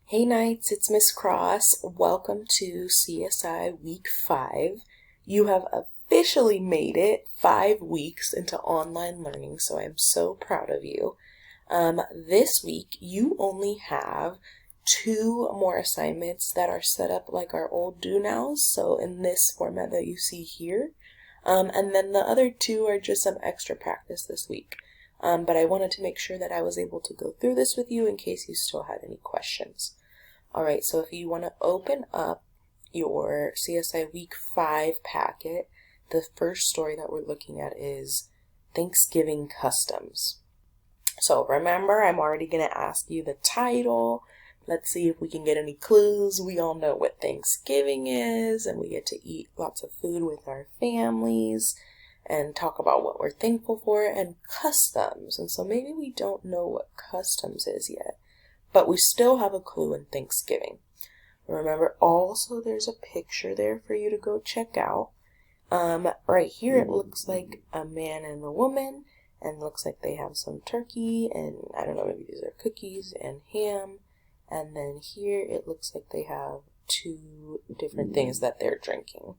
Hey Knights, it's Miss Cross. Welcome to CSI Week 5. You have officially made it 5 weeks into online learning, so I'm so proud of you. This week, you only have 2 more assignments that are set up like our old do-nows, so in this format that you see here. And then the other 2 are just some extra practice this week. But I wanted to make sure that I was able to go through this with you in case you still had any questions. Alright, so if you want to open up your CSI Week 5 packet, the first story that we're looking at is Thanksgiving Customs. So remember, I'm already going to ask you the title. Let's see if we can get any clues. We all know what Thanksgiving is, and we get to eat lots of food with our families and talk about what we're thankful for, and customs. And so maybe we don't know what customs is yet, but we still have a clue in Thanksgiving. Remember, also there's a picture there for you to go check out. Right here it looks like a man and a woman, and looks like they have some turkey, and I don't know, maybe these are cookies and ham. And then here it looks like they have 2 different things that they're drinking.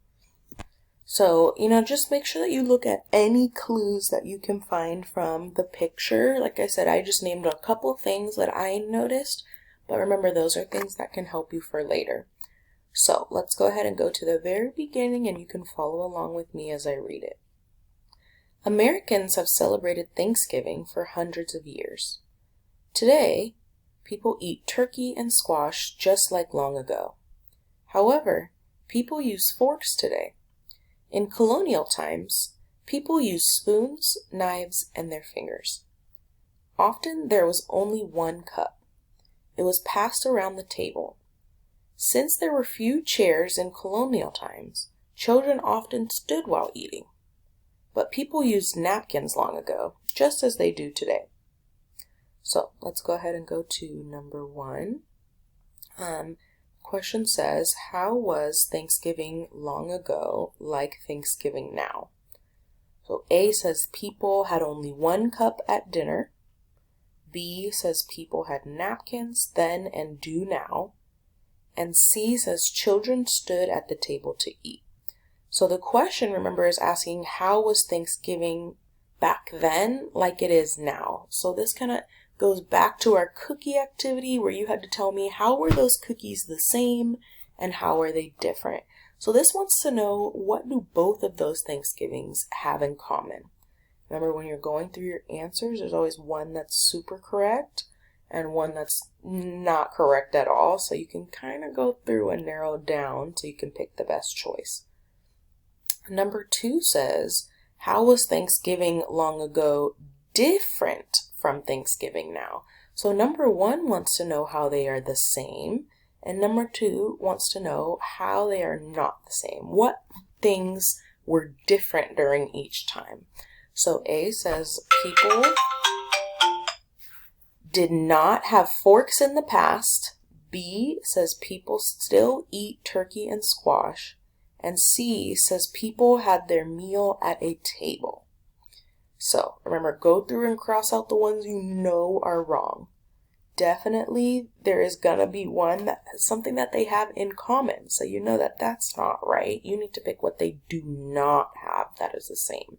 So, just make sure that you look at any clues that you can find from the picture. Like I said, I just named a couple things that I noticed, but remember, those are things that can help you for later. So, let's go ahead and go to the very beginning, and you can follow along with me as I read it. Americans have celebrated Thanksgiving for hundreds of years. Today, people eat turkey and squash just like long ago. However, people use forks today. In colonial times, people used spoons, knives, and their fingers. Often there was only one cup. It was passed around the table. Since there were few chairs in colonial times, children often stood while eating. But people used napkins long ago, just as they do today. So let's go ahead and go to number 1. Question says, how was Thanksgiving long ago like Thanksgiving now? So A says people had only 1 cup at dinner. B says people had napkins then and do now. And C says children stood at the table to eat. So the question, remember, is asking how was Thanksgiving back then like it is now? So this kind of goes back to our cookie activity where you had to tell me how were those cookies the same and how are they different. So this wants to know, what do both of those Thanksgivings have in common? Remember, when you're going through your answers, there's always one that's super correct and one that's not correct at all. So you can kind of go through and narrow down so you can pick the best choice. Number 2 says, how was Thanksgiving long ago different from Thanksgiving now? So number 1 wants to know how they are the same, and number 2 wants to know how they are not the same. What things were different during each time? So A says people did not have forks in the past. B says people still eat turkey and squash. And C says people had their meal at a table. So remember, go through and cross out the ones you know are wrong. Definitely there is gonna be one that has something that they have in common. So you know that that's not right. You need to pick what they do not have that is the same.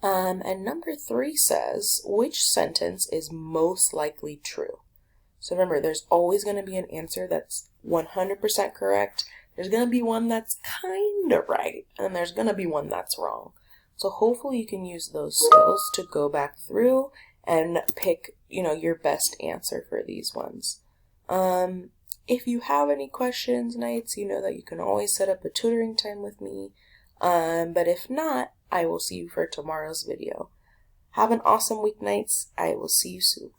And number 3 says, which sentence is most likely true? So remember, there's always going to be an answer that's 100% correct. There's going to be one that's kind of right, and there's going to be one that's wrong. So hopefully you can use those skills to go back through and pick, your best answer for these ones. If you have any questions, Knights, you know that you can always set up a tutoring time with me. But if not, I will see you for tomorrow's video. Have an awesome week, Knights. I will see you soon.